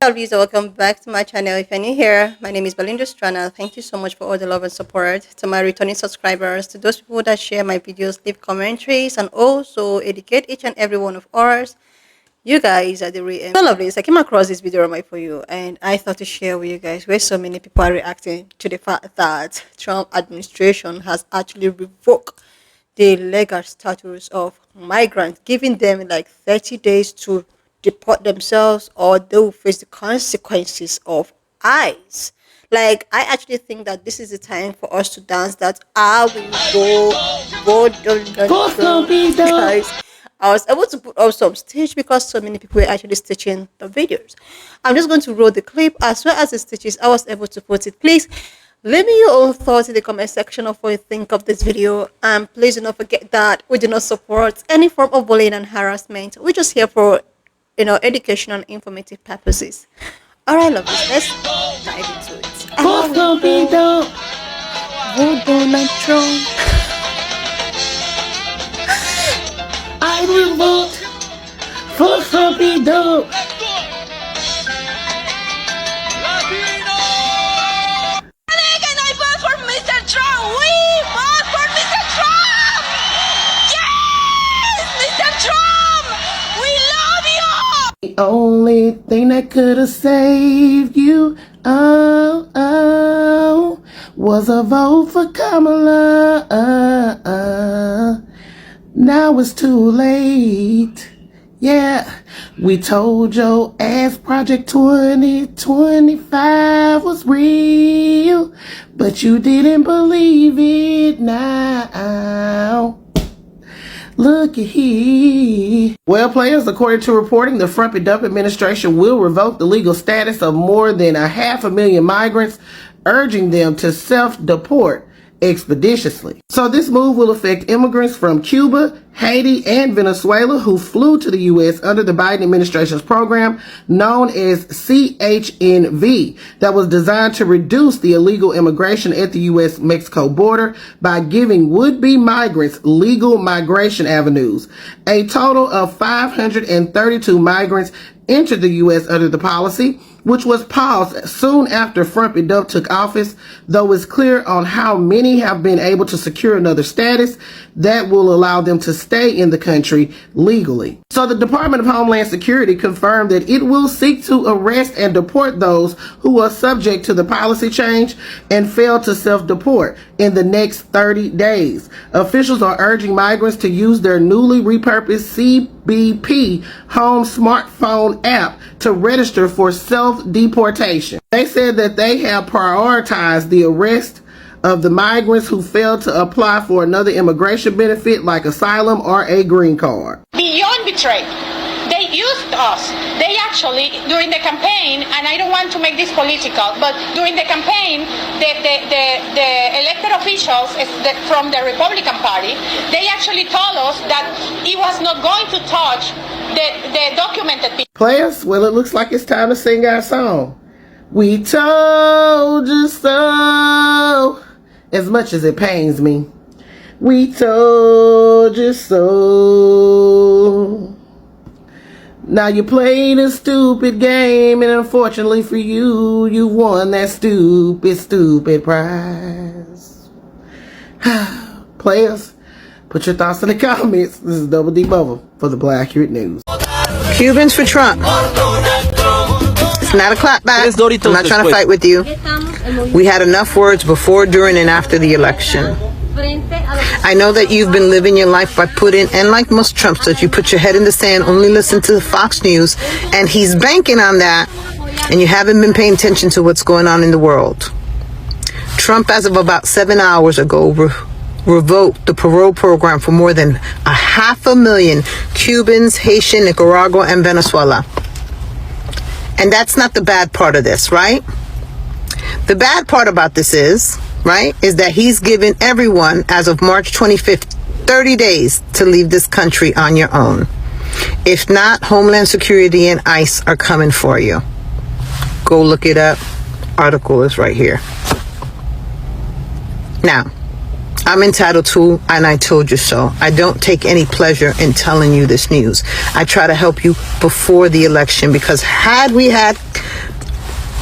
Hello, Lisa. Welcome back to my channel. If you're new here, my name is Belinda Strana. Thank you so much for all the love and support. To my returning subscribers, to those people that share my videos, leave commentaries, and also educate each and every one of ours. You guys are the real. So lovely. I came across this video on my For You, and I thought to share with you guys where so many people are reacting to the fact that Trump administration has actually revoked the legal status of migrants, giving them like 30 days to deport themselves or they will face the consequences of ICE. Like, I actually think that this is the time for us to dance that I will go, guys. I was able to put up some stitch because so many people were actually stitching the videos. I'm just going to roll the clip as well as the stitches I was able to put it. Please leave me your own thoughts in the comment section of what you think of this video, and please do not forget that we do not support any form of bullying and harassment. We're just here for educational and informative purposes. All right, lovers, let's dive into it. Donald Trump. I will vote for Trump. The only thing that could have saved you, was a vote for Kamala. Now it's too late. Yeah, we told your ass Project 2025 was real, but you didn't believe it now. Look at here. Well, players, according to reporting, the Trump administration will revoke the legal status of more than 500,000 migrants, urging them to self-deport expeditiously. So this move will affect immigrants from Cuba, Haiti, and Venezuela who flew to the U.S. under the Biden administration's program known as CHNV that was designed to reduce the illegal immigration at the U.S.-Mexico border by giving would-be migrants legal migration avenues. A total of 532 migrants entered the U.S. under the policy, which was paused soon after Trump took office, though it's clear on how many have been able to secure another status that will allow them to stay in the country legally. So the Department of Homeland Security confirmed that it will seek to arrest and deport those who are subject to the policy change and fail to self-deport in the next 30 days. Officials are urging migrants to use their newly repurposed CBP home smartphone app to register for self-deportation. They said that they have prioritized the arrest of the migrants who failed to apply for another immigration benefit like asylum or a green card. Beyond betrayed. They used us. They actually, during the campaign, and I don't want to make this political, but during the campaign, the elected officials from the Republican Party, they actually told us that it was not going to touch the documented people. Players, well, it looks like it's time to sing our song. We told you so, as much as it pains me. We told you so. Now you played a stupid game, and unfortunately for you, you won that stupid prize. Players, put your thoughts in the comments. This is Double D Bubble for the Black Accurate News. Cubans for Trump. It's not a clapback. I'm not trying to fight with you. We had enough words before, during, and after the election. I know that you've been living your life by putting, and like most Trumpsters, you put your head in the sand, only listen to the Fox News, and he's banking on that, and you haven't been paying attention to what's going on in the world. Trump, as of about 7 hours ago, revoked the parole program for more than 500,000 Cubans, Haitian, Nicaragua, and Venezuela. And that's not the bad part of this, right? The bad part about this is that he's given everyone, as of March 25th, 30 days to leave this country on your own. If not, Homeland Security and ICE are coming for you. Go look it up. Article is right here. Now, I'm entitled to, and I told you so. I don't take any pleasure in telling you this news. I try to help you before the election, because had we had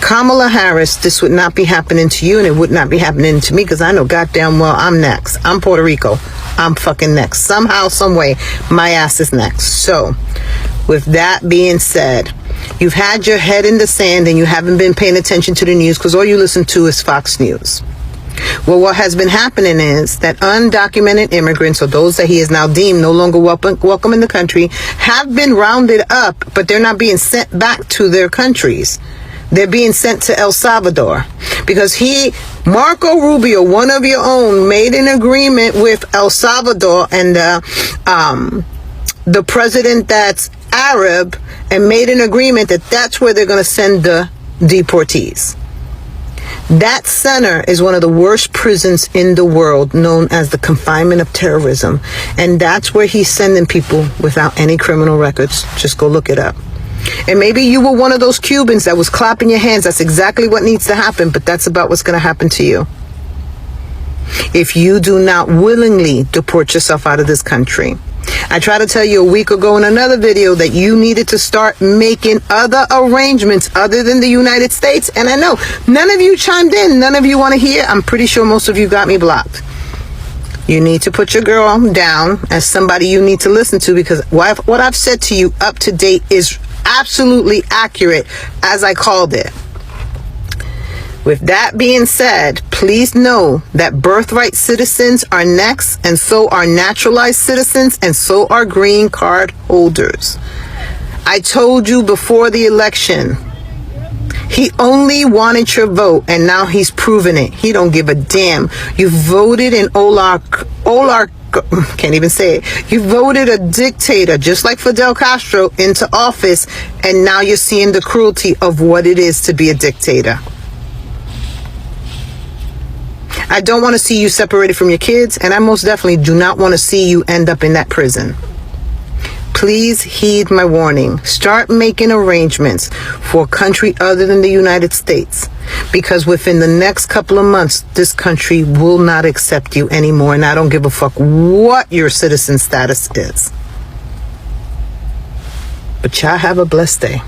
Kamala Harris, this would not be happening to you, and it would not be happening to me, because I know goddamn well I'm next. I'm Puerto Rico. I'm fucking next. Somehow, some way, my ass is next. So, with that being said, you've had your head in the sand and you haven't been paying attention to the news because all you listen to is Fox News. Well, what has been happening is that undocumented immigrants, or those that he has now deemed no longer welcome in the country, have been rounded up, but they're not being sent back to their countries. They're being sent to El Salvador because Marco Rubio, one of your own, made an agreement with El Salvador and the president that's Arab, and made an agreement that that's where they're going to send the deportees. That center is one of the worst prisons in the world, known as the confinement of terrorism. And that's where he's sending people without any criminal records. Just go look it up. And maybe you were one of those Cubans that was clapping your hands. That's exactly what needs to happen, but that's about what's going to happen to you if you do not willingly deport yourself out of this country. I tried to tell you a week ago in another video that you needed to start making other arrangements other than the United States. And I know none of you chimed in. None of you want to hear. I'm pretty sure most of you got me blocked. You need to put your girl down as somebody you need to listen to, because what I've said to you up to date is absolutely accurate as I called it. With that being said, please know that birthright citizens are next, and so are naturalized citizens, and so are green card holders. I told you before the election, he only wanted your vote, and now he's proven it. He don't give a damn. You voted in can't even say it. You voted a dictator, just like Fidel Castro, into office, and now you're seeing the cruelty of what it is to be a dictator. I don't want to see you separated from your kids, and I most definitely do not want to see you end up in that prison. Please heed my warning. Start making arrangements for a country other than the United States, because within the next couple of months, this country will not accept you anymore, and I don't give a fuck what your citizen status is. But y'all have a blessed day.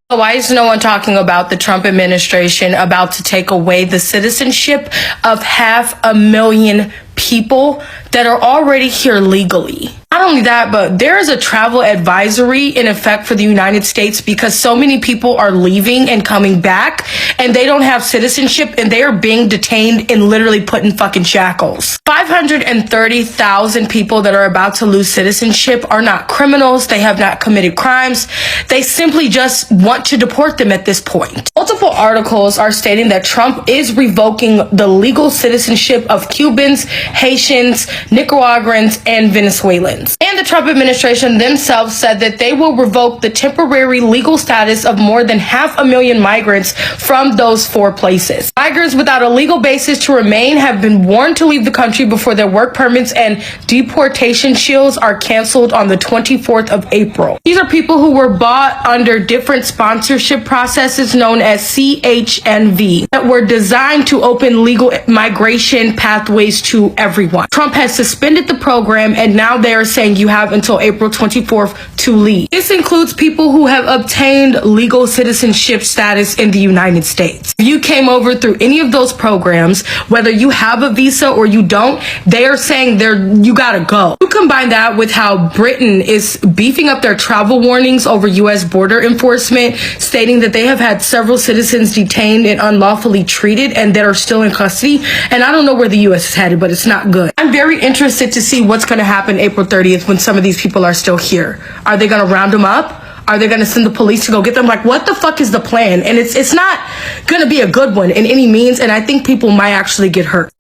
Why is no one talking about the Trump administration about to take away the citizenship of 500,000 people that are already here legally? Not only that, but there is a travel advisory in effect for the United States because so many people are leaving and coming back and they don't have citizenship and they are being detained and literally put in fucking shackles. 530,000 people that are about to lose citizenship are not criminals. They have not committed crimes. They simply just want to deport them at this point. Multiple articles are stating that Trump is revoking the legal citizenship of Cubans, Haitians, Nicaraguans, and Venezuelans. And the Trump administration themselves said that they will revoke the temporary legal status of more than 500,000 migrants from those 4 places. Migrants without a legal basis to remain have been warned to leave the country before their work permits and deportation shields are canceled on the 24th of April. These are people who were bought under different sponsorship processes known as CHNV that were designed to open legal migration pathways to everyone. Trump has suspended the program, and now they are saying you have until April 24th to leave. This includes people who have obtained legal citizenship status in the United States. If you came over through any of those programs, whether you have a visa or you don't, they are saying you gotta go. You combine that with how Britain is beefing up their travel warnings over U.S. border enforcement, stating that they have had several citizens detained and unlawfully treated and that are still in custody. And I don't know where the U.S. is headed, but it's not good. I'm very interested to see what's going to happen April 30th when some of these people are still here. Are they going to round them up? Are they going to send the police to go get them? Like, what the fuck is the plan? And it's not going to be a good one in any means. And I think people might actually get hurt.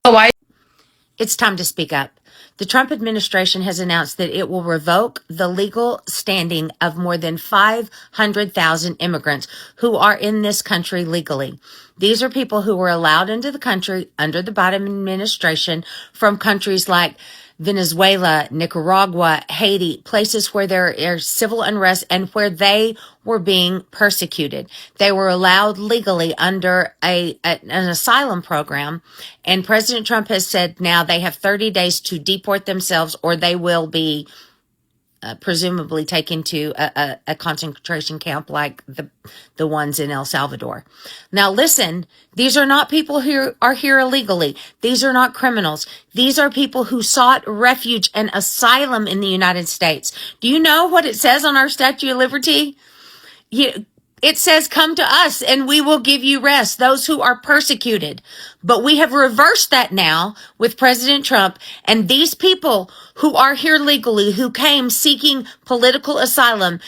It's time to speak up. The Trump administration has announced that it will revoke the legal standing of more than 500,000 immigrants who are in this country legally. These are people who were allowed into the country under the Biden administration from countries like Venezuela, Nicaragua, Haiti, places where there is civil unrest and where they were being persecuted. They were allowed legally under an asylum program, and President Trump has said now they have 30 days to deport themselves or they will be presumably taken to a concentration camp like the ones in El Salvador. Now listen, these are not people who are here illegally. These are not criminals. These are people who sought refuge and asylum in the United States. Do you know what it says on our Statue of Liberty? It says, come to us and we will give you rest, those who are persecuted. But we have reversed that now with President Trump, and these people who are here legally, who came seeking political asylum,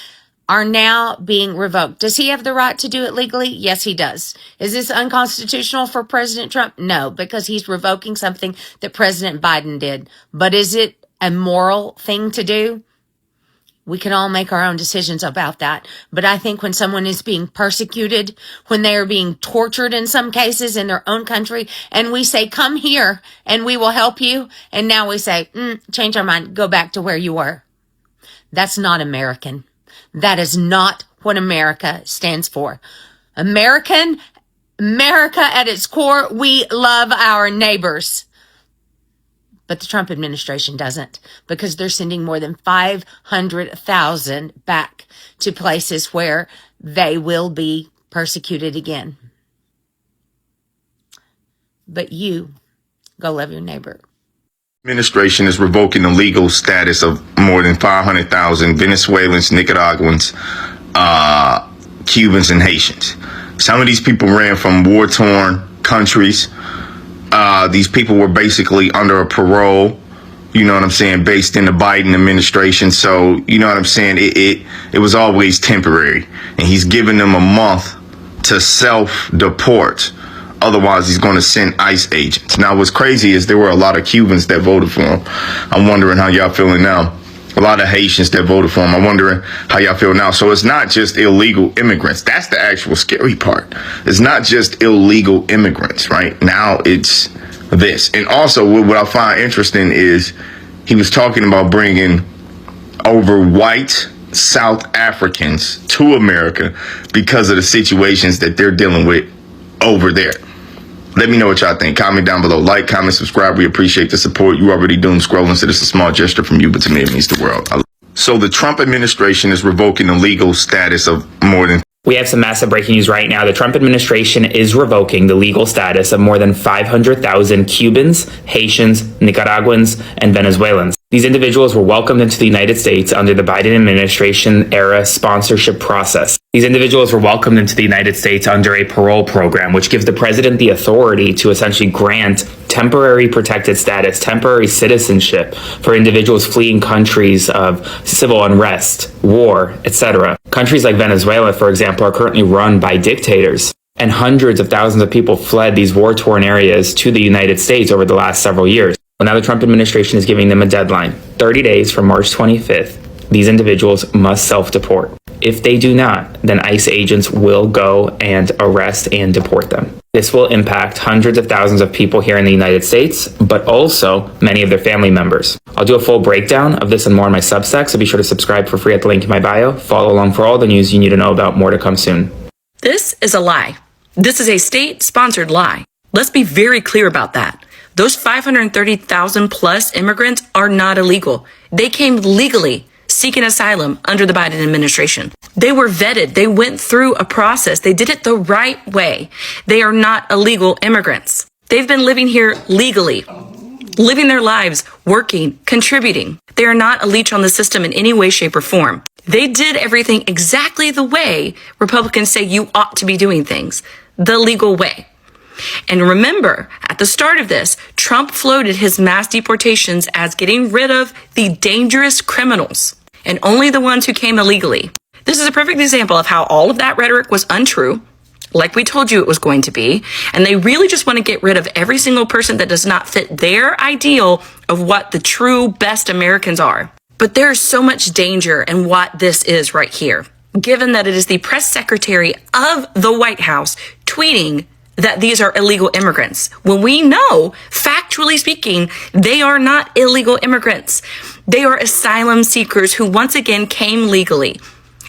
are now being revoked. Does he have the right to do it legally? Yes, he does. Is this unconstitutional for President Trump? No, because he's revoking something that President Biden did. But is it a moral thing to do? We can all make our own decisions about that. But I think when someone is being persecuted, when they are being tortured in some cases in their own country, and we say, come here and we will help you, and now we say, change our mind, go back to where you were. That's not American. That is not what America stands for. America at its core, we love our neighbors. But the Trump administration doesn't, because they're sending more than 500,000 back to places where they will be persecuted again. But you, go love your neighbor. Administration is revoking the legal status of more than 500,000 Venezuelans, Nicaraguans, Cubans, and Haitians. Some of these people ran from war-torn countries. These people were basically under a parole, you know what I'm saying, based in the Biden administration. So, you know what I'm saying, it was always temporary. And he's giving them a month to self-deport. Otherwise, he's going to send ICE agents. Now, what's crazy is there were a lot of Cubans that voted for him. I'm wondering how y'all feeling now. A lot of Haitians that voted for him. I'm wondering how y'all feel now. So it's not just illegal immigrants. That's the actual scary part. It's not just illegal immigrants, right? Now it's this. And also what I find interesting is he was talking about bringing over white South Africans to America because of the situations that they're dealing with over there. Let me know what y'all think. Comment down below. Like, comment, subscribe. We appreciate the support. You already doom scrolling, so this is a small gesture from you, but to me it means the world. So the Trump administration is revoking the legal status of more than... We have some massive breaking news right now. The Trump administration is revoking the legal status of more than 500,000 Cubans, Haitians, Nicaraguans, and Venezuelans. These individuals were welcomed into the United States under the Biden administration era sponsorship process. These individuals were welcomed into the United States under a parole program, which gives the president the authority to essentially grant temporary protected status, temporary citizenship for individuals fleeing countries of civil unrest, war, etc. Countries like Venezuela, for example, are currently run by dictators. And hundreds of thousands of people fled these war-torn areas to the United States over the last several years. Well, now the Trump administration is giving them a deadline, 30 days from March 25th. These individuals must self-deport. If they do not, then ICE agents will go and arrest and deport them. This will impact hundreds of thousands of people here in the United States, but also many of their family members. I'll do a full breakdown of this and more on my Substack, so be sure to subscribe for free at the link in my bio. Follow along for all the news you need to know about. More to come soon. This is a lie. This is a state-sponsored lie. Let's be very clear about that. Those 530,000 plus immigrants are not illegal. They came legally seeking asylum under the Biden administration. They were vetted. They went through a process. They did it the right way. They are not illegal immigrants. They've been living here legally, living their lives, working, contributing. They are not a leech on the system in any way, shape, or form. They did everything exactly the way Republicans say you ought to be doing things, the legal way. And remember, at the start of this, Trump floated his mass deportations as getting rid of the dangerous criminals and only the ones who came illegally. This is a perfect example of how all of that rhetoric was untrue, like we told you it was going to be, and they really just want to get rid of every single person that does not fit their ideal of what the true best Americans are. But there is so much danger in what this is right here, given that it is the press secretary of the White House tweeting that these are illegal immigrants, when we know, factually speaking, they are not illegal immigrants. They are asylum seekers who once again came legally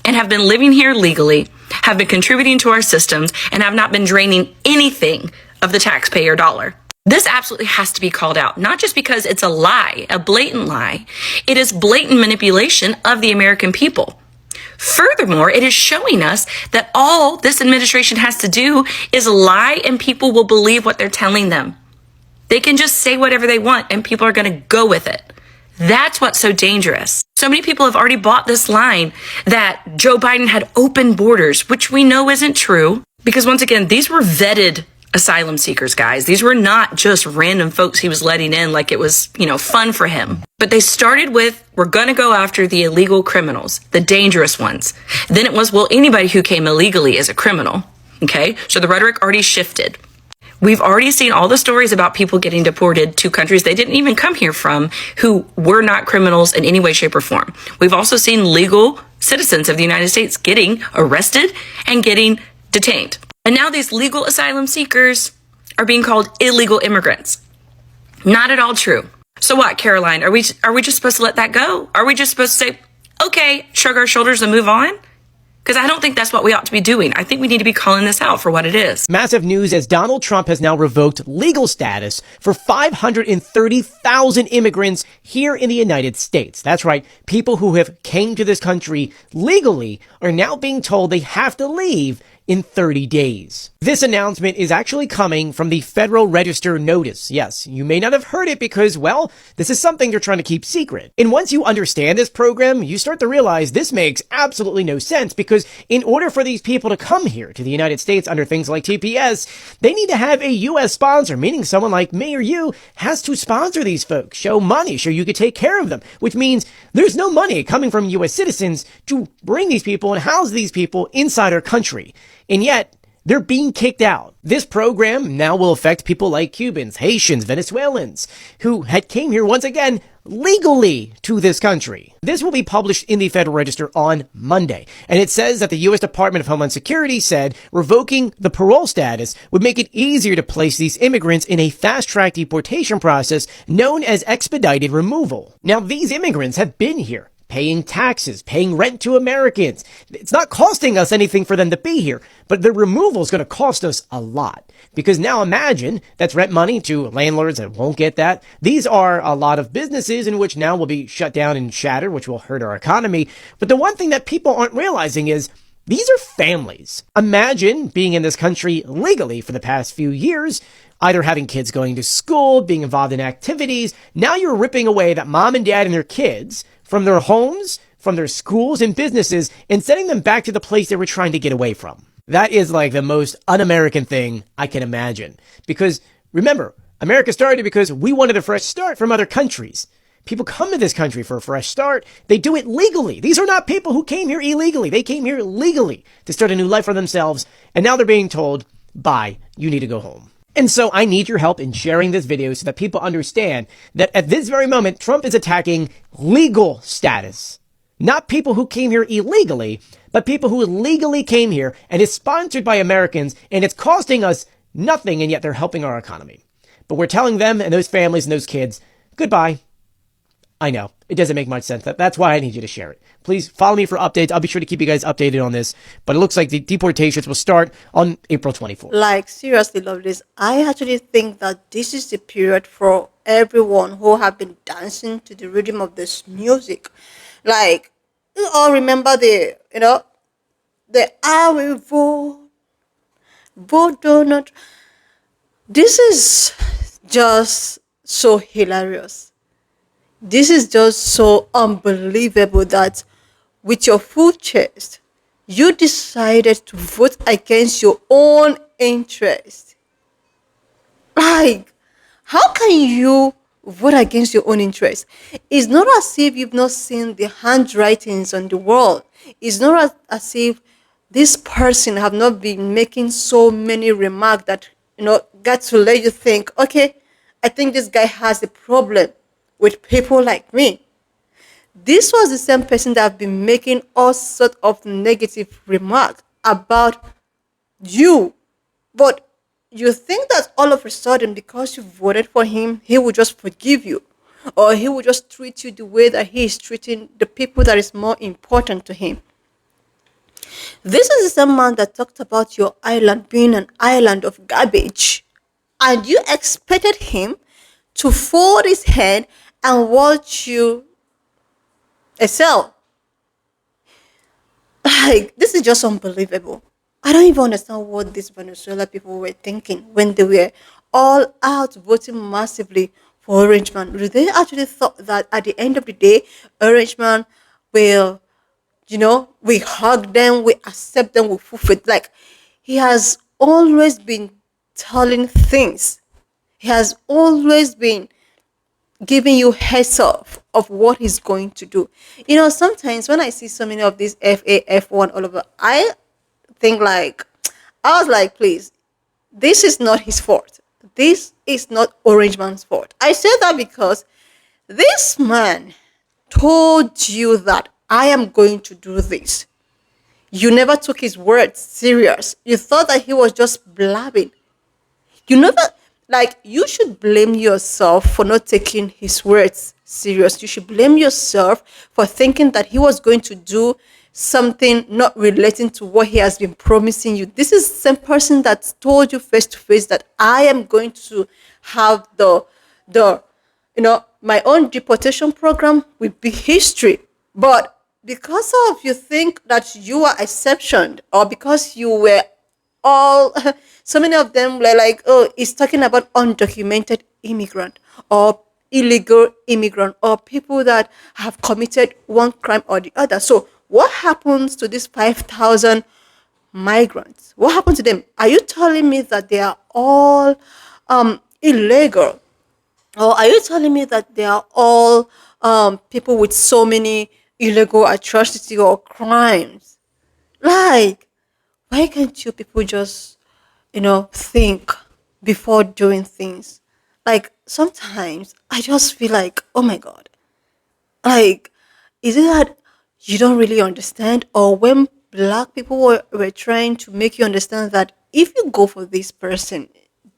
and have been living here legally, have been contributing to our systems, and have not been draining anything of the taxpayer dollar. This absolutely has to be called out, not just because it's a lie, a blatant lie. It is blatant manipulation of the American people. Furthermore, it is showing us that all this administration has to do is lie and people will believe what they're telling them. They can just say whatever they want and people are going to go with it. That's what's so dangerous. So many people have already bought this line that Joe Biden had open borders, which we know isn't true. Because once again, these were vetted asylum seekers, guys. These were not just random folks he was letting in like it was, fun for him. But they started with, we're going to go after the illegal criminals, the dangerous ones. Then it was, well, anybody who came illegally is a criminal. Okay, so the rhetoric already shifted. We've already seen all the stories about people getting deported to countries they didn't even come here from who were not criminals in any way, shape, or form. We've also seen legal citizens of the United States getting arrested and getting detained. And now these legal asylum seekers are being called illegal immigrants. Not at all true. So what, Caroline? Are we just supposed to let that go? Are we just supposed to say, okay, shrug our shoulders and move on? Because I don't think that's what we ought to be doing. I think we need to be calling this out for what it is. Massive news as Donald Trump has now revoked legal status for 530,000 immigrants here in the United States. That's right. People who have came to this country legally are now being told they have to leave in 30 days. This announcement is actually coming from the Federal Register notice. Yes, you may not have heard it because, well, this is something they're trying to keep secret. And once you understand this program, you start to realize this makes absolutely no sense because in order for these people to come here to the United States under things like TPS, they need to have a U.S. sponsor, meaning someone like me or you has to sponsor these folks, show money, show you could take care of them, which means there's no money coming from U.S. citizens to bring these people and house these people inside our country. And yet, they're being kicked out. This program now will affect people like Cubans, Haitians, Venezuelans, who had came here once again legally to this country. This will be published in the Federal Register on Monday. And it says that the U.S. Department of Homeland Security said revoking the parole status would make it easier to place these immigrants in a fast-track deportation process known as expedited removal. Now, these immigrants have been here, paying taxes, paying rent to Americans. It's not costing us anything for them to be here, but the removal is going to cost us a lot. Because now imagine that's rent money to landlords that won't get that. These are a lot of businesses in which now will be shut down and shattered, which will hurt our economy. But the one thing that people aren't realizing is these are families. Imagine being in this country legally for the past few years, either having kids going to school, being involved in activities. Now you're ripping away that mom and dad and their kids from their homes, from their schools and businesses, and sending them back to the place they were trying to get away from. That is like the most un-American thing I can imagine. Because remember, America started because we wanted a fresh start from other countries. People come to this country for a fresh start. They do it legally. These are not people who came here illegally. They came here legally to start a new life for themselves. And now they're being told, bye, you need to go home. And so I need your help in sharing this video so that people understand that at this very moment, Trump is attacking legal status. Not people who came here illegally, but people who legally came here and is sponsored by Americans and it's costing us nothing and yet they're helping our economy. But we're telling them and those families and those kids, goodbye. I know, it doesn't make much sense. That's why I need you to share it. Please follow me for updates. I'll be sure to keep you guys updated on this. But it looks like the deportations will start on April 24th. Like, seriously, lovelies, I actually think that this is the period for everyone who have been dancing to the rhythm of this music. Like, you all remember the I will vote or not. This is just so hilarious. This is just so unbelievable that with your full chest, you decided to vote against your own interest. Like, how can you vote against your own interest? It's not as if you've not seen the handwritings on the wall. It's not as if this person have not been making so many remarks that, got to let you think, okay, I think this guy has a problem with people like me. This was the same person that have been making all sorts of negative remarks about you. But you think that all of a sudden, because you voted for him, he will just forgive you. Or he will just treat you the way that he is treating the people that is more important to him. This is the same man that talked about your island being an island of garbage. and you expected him to fold his hand and watch you excel. Like, this is just unbelievable. I don't even understand what these Venezuela people were thinking when they were all out voting massively for Orange Man. Do they actually thought that at the end of the day, Orange Man will, we hug them, we accept them with full faith? Like, he has always been telling things. He has always been giving you heads up of what he's going to do. Sometimes when I see so many of these FAF1 all over, I think like, I was like, please, this is not his fault. This is not Orange Man's fault. I say that because this man told you that I am going to do this. You never took his words serious. You thought that he was just blabbing. You never, like, you should blame yourself for not taking his words serious. You should blame yourself for thinking that he was going to do something not relating to what he has been promising you. This is the same person that told you face to face that I am going to have my own deportation program will be history. But because of you think that you are exception, or because you were all so many of them were like, oh, it's talking about undocumented immigrant or illegal immigrant or people that have committed one crime or the other. So what happens to these 5,000 migrants? What happened to them? Are you telling me that they are all illegal? Or are you telling me that they are all people with so many illegal atrocity or crimes? Like, why can't you people just, think before doing things? Like, sometimes I just feel like, oh my God, like, is it that you don't really understand? Or when black people were trying to make you understand that if you go for this person,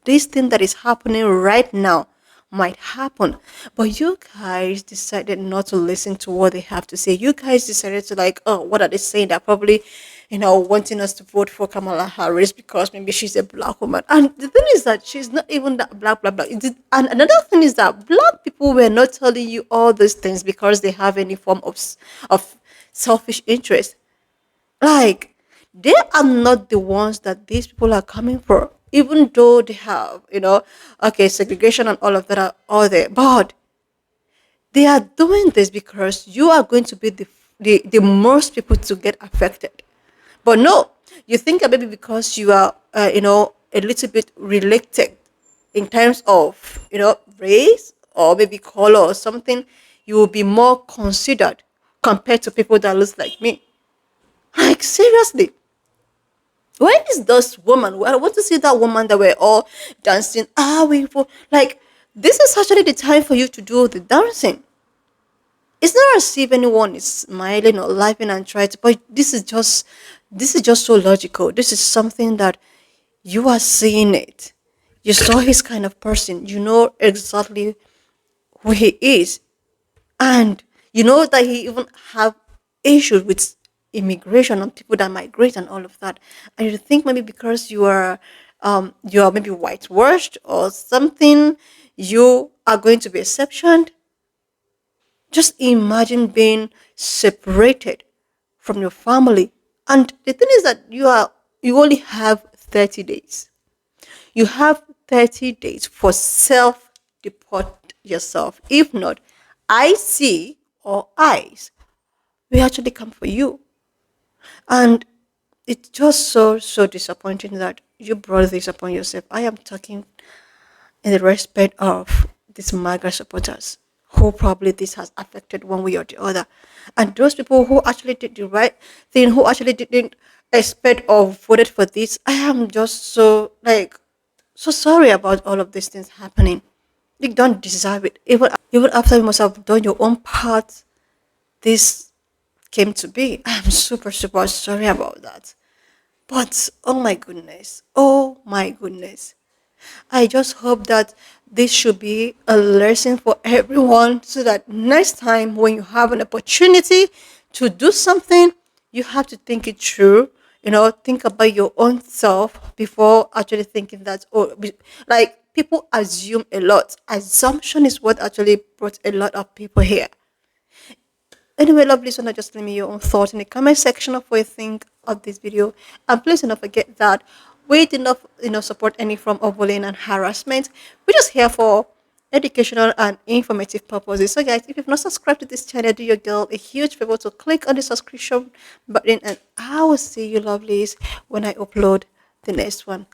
this thing that is happening right now might happen. But you guys decided not to listen to what they have to say. You guys decided to like, oh, what are they saying? They're probably, wanting us to vote for Kamala Harris because maybe she's a black woman. And the thing is that she's not even that black, blah, blah. And another thing is that black people were not telling you all these things because they have any form of selfish interest. Like, they are not the ones that these people are coming for, even though they have, segregation and all of that are all there. But they are doing this because you are going to be the most people to get affected. But no, you think that maybe because you are, a little bit related in terms of, race or maybe color or something, you will be more considered compared to people that look like me. Like, seriously. Where is this woman? Well, I want to see that woman that we're all dancing. Like, this is actually the time for you to do the dancing. It's not as if anyone is smiling or laughing and trying to, but this is just so logical. This is something that you are seeing it. You saw his kind of person. You know exactly who he is. And you know that he even have issues with immigration and people that migrate and all of that. And you think maybe because you are maybe whitewashed or something, you are going to be exception. Just imagine being separated from your family. And the thing is that you only have 30 days. You have 30 days for self-deport yourself. If not, IC or ICE will actually come for you. And it's just so disappointing that you brought this upon yourself. I am talking in the respect of these migrant supporters who probably this has affected one way or the other. And those people who actually did the right thing, who actually didn't expect or voted for this, I am just so sorry about all of these things happening. You don't deserve it. Even after you must have done your own part, this came to be. I am super sorry about that. But oh my goodness. I just hope that this should be a lesson for everyone so that next time when you have an opportunity to do something, you have to think it through. Think about your own self before actually thinking that, People assume a lot. Assumption is what actually brought a lot of people here. Anyway, lovely listener, just leave me your own thoughts in the comment section of what you think of this video. And please do not forget that we do not, support any form of bullying and harassment. We're just here for educational and informative purposes. So guys, if you've not subscribed to this channel, do your girl a huge favor to click on the subscription button, and I will see you lovelies when I upload the next one.